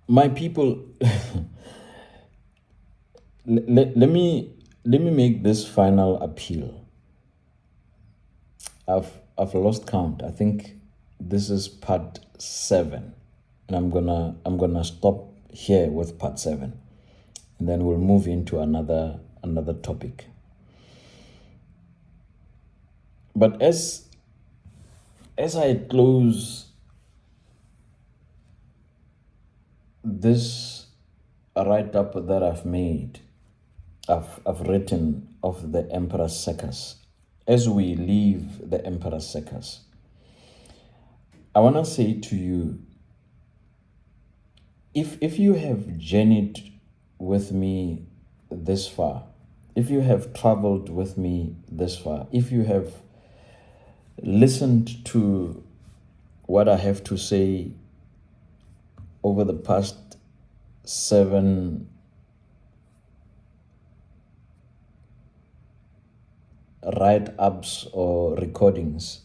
My people, let me make this final appeal. I've lost count. I think this is part 7, and I'm gonna stop here with part 7, and then we'll move into another topic. But as I close this write-up that I've written of the Emperor Circus, as we leave the Emperor Circus, I want to say to you, if you have journeyed with me this far, if you have traveled with me this far, if you have listened to what I have to say over the past 7 write-ups or recordings,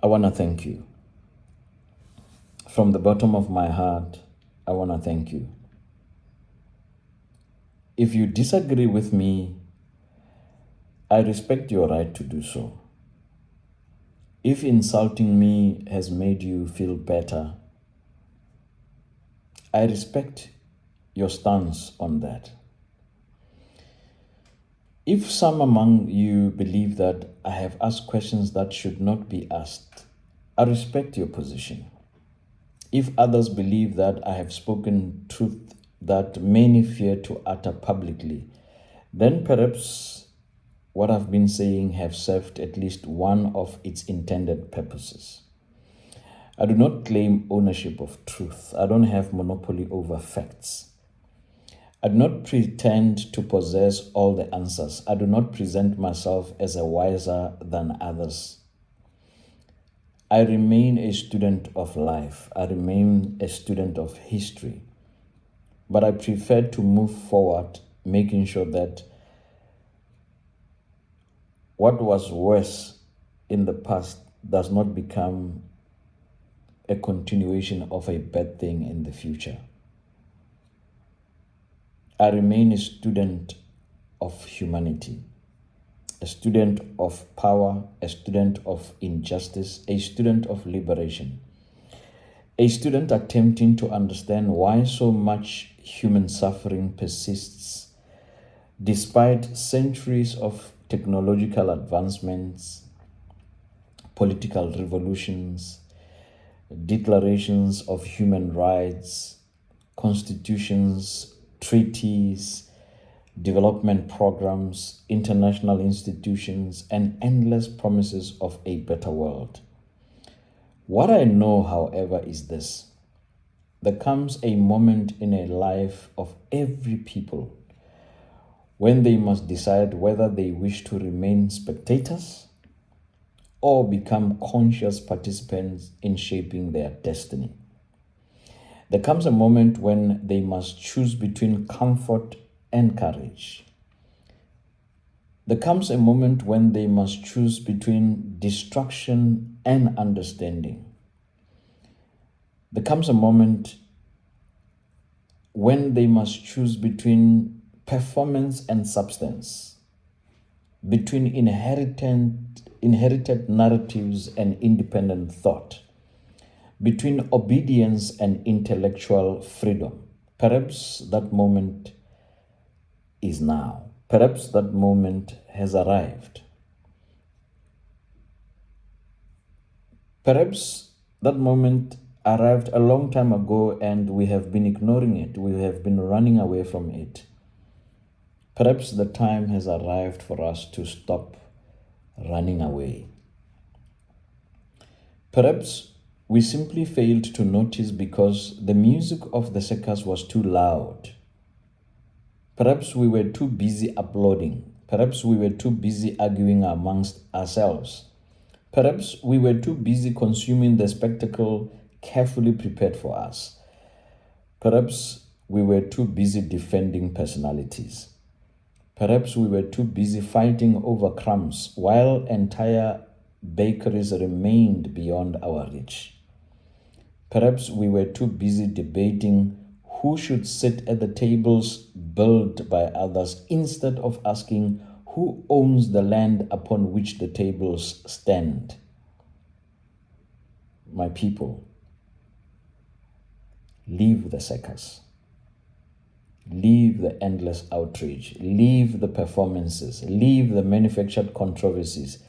I want to thank you. From the bottom of my heart, I want to thank you. If you disagree with me, I respect your right to do so. If insulting me has made you feel better, I respect your stance on that. If some among you believe that I have asked questions that should not be asked, I respect your position. If others believe that I have spoken truth that many fear to utter publicly, then perhaps what I've been saying have served at least one of its intended purposes. I do not claim ownership of truth. I don't have monopoly over facts. I do not pretend to possess all the answers. I do not present myself as a wiser than others. I remain a student of life. I remain a student of history. But I prefer to move forward, making sure that what was worse in the past does not become a continuation of a bad thing in the future. I remain a student of humanity, a student of power, a student of injustice, a student of liberation, a student attempting to understand why so much human suffering persists despite centuries of technological advancements, political revolutions, declarations of human rights, constitutions, treaties, development programs, international institutions, and endless promises of a better world. What I know, however, is this: there comes a moment in a life of every people when they must decide whether they wish to remain spectators or become conscious participants in shaping their destiny. There comes a moment when they must choose between comfort and courage. There comes a moment when they must choose between destruction and understanding. There comes a moment when they must choose between performance and substance, between inherited narratives and independent thought, between obedience and intellectual freedom. Perhaps that moment is now. Perhaps that moment has arrived. Perhaps that moment arrived a long time ago and we have been ignoring it. We have been running away from it. Perhaps the time has arrived for us to stop running away. Perhaps we simply failed to notice because the music of the circus was too loud. Perhaps we were too busy uploading. Perhaps we were too busy arguing amongst ourselves. Perhaps we were too busy consuming the spectacle carefully prepared for us. Perhaps we were too busy defending personalities. Perhaps we were too busy fighting over crumbs while entire bakeries remained beyond our reach. Perhaps we were too busy debating who should sit at the tables built by others instead of asking who owns the land upon which the tables stand. My people, leave the circus. Leave the endless outrage. Leave the performances. Leave the manufactured controversies.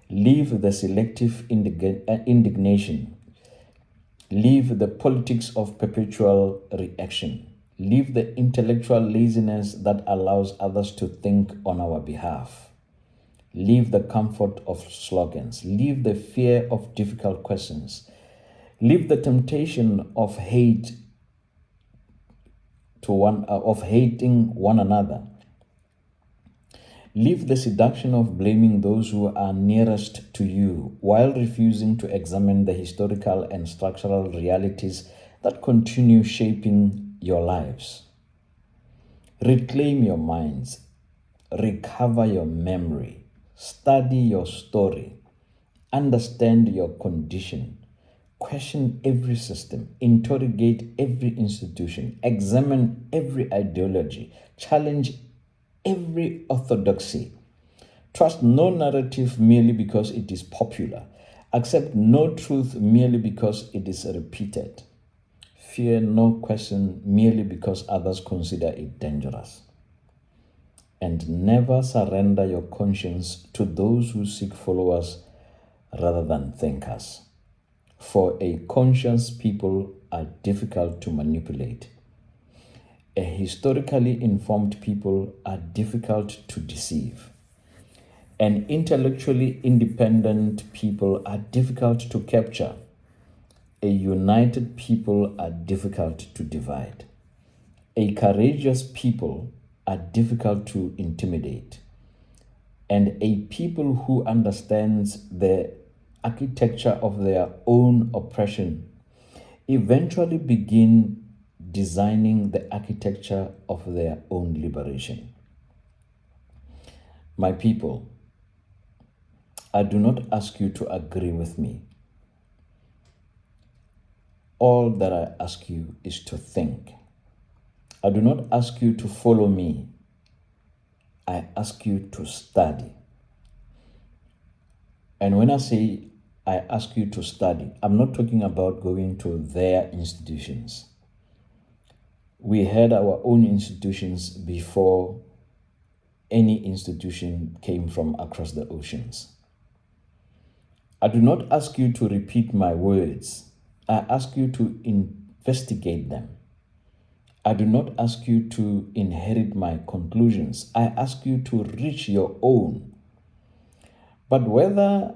Leave the selective indignation. Leave the politics of perpetual reaction. Leave the intellectual laziness that allows others to think on our behalf. Leave the comfort of slogans. Leave the fear of difficult questions. Leave the temptation of hating one another. Leave the seduction of blaming those who are nearest to you while refusing to examine the historical and structural realities that continue shaping your lives. Reclaim your minds. Recover your memory. Study your story. Understand your condition. Question every system. Interrogate every institution. Examine every ideology. Challenge every orthodoxy. Trust no narrative merely because it is popular. Accept no truth merely because it is repeated. Fear no question merely because others consider it dangerous. And never surrender your conscience to those who seek followers rather than thinkers. For a conscious people are difficult to manipulate. A historically informed people are difficult to deceive. And intellectually independent people are difficult to capture. A united people are difficult to divide. A courageous people are difficult to intimidate. And a people who understands the architecture of their own oppression eventually begin designing the architecture of their own liberation. My people, I do not ask you to agree with me. All that I ask you is to think. I do not ask you to follow me. I ask you to study. And when I say I ask you to study, I'm not talking about going to their institutions. We had our own institutions before any institution came from across the oceans. I do not ask you to repeat my words. I ask you to investigate them. I do not ask you to inherit my conclusions. I ask you to reach your own. But whether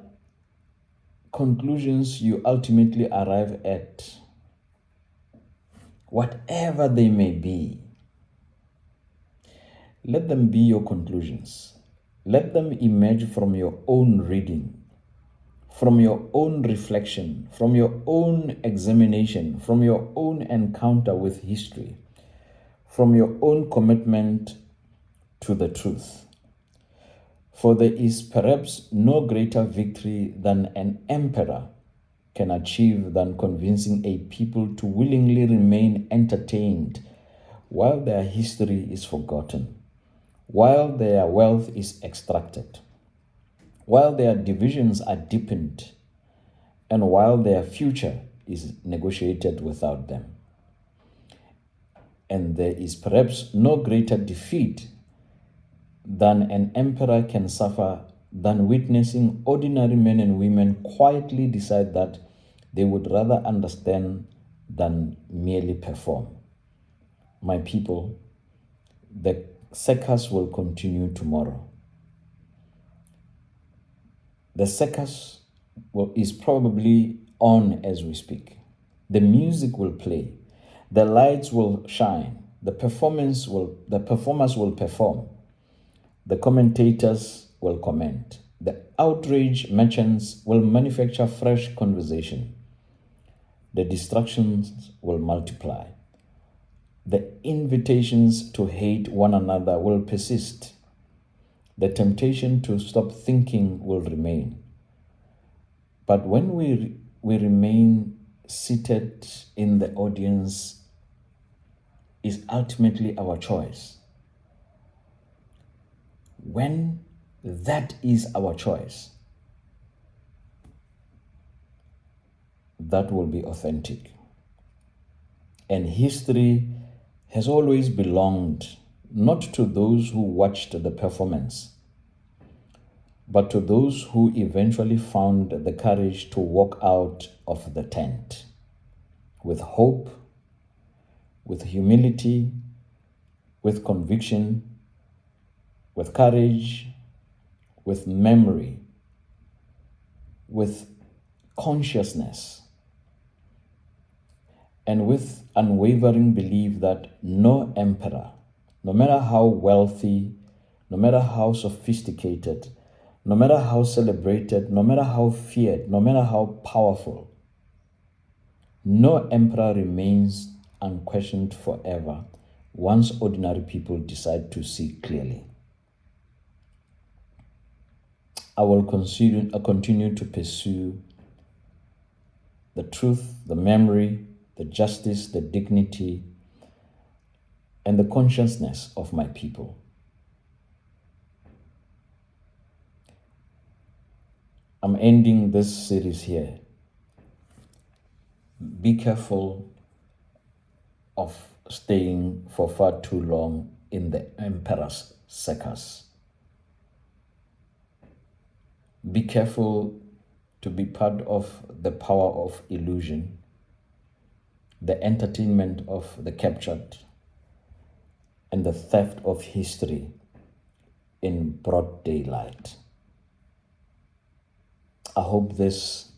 conclusions you ultimately arrive at, whatever they may be, let them be your conclusions. Let them emerge from your own reading, from your own reflection, from your own examination, from your own encounter with history, from your own commitment to the truth. For there is perhaps no greater victory than an emperor can achieve than convincing a people to willingly remain entertained while their history is forgotten, while their wealth is extracted, while their divisions are deepened, and while their future is negotiated without them. And there is perhaps no greater defeat than an emperor can suffer than witnessing ordinary men and women quietly decide that they would rather understand than merely perform. My people, the circus will continue tomorrow. The circus is probably on as we speak. The music will play. The lights will shine. The performers will perform. The commentators will comment. The outrage merchants will manufacture fresh conversation. The distractions will multiply. The invitations to hate one another will persist. The temptation to stop thinking will remain. But when we remain seated in the audience is ultimately our choice. When that is our choice, that will be authentic. And history has always belonged not to those who watched the performance, but to those who eventually found the courage to walk out of the tent with hope, with humility, with conviction, with courage, with memory, with consciousness, and with unwavering belief that no emperor, no matter how wealthy, no matter how sophisticated, no matter how celebrated, no matter how feared, no matter how powerful, no emperor remains unquestioned forever once ordinary people decide to see clearly. I will continue to pursue the truth, the memory, the justice, the dignity, and the consciousness of my people. I'm ending this series here. Be careful of staying for far too long in the emperor's circus. Be careful to be part of the power of illusion, the entertainment of the captured, and the theft of history in broad daylight. I hope this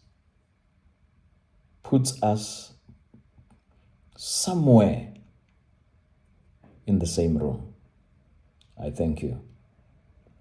puts us somewhere in the same room. I thank you.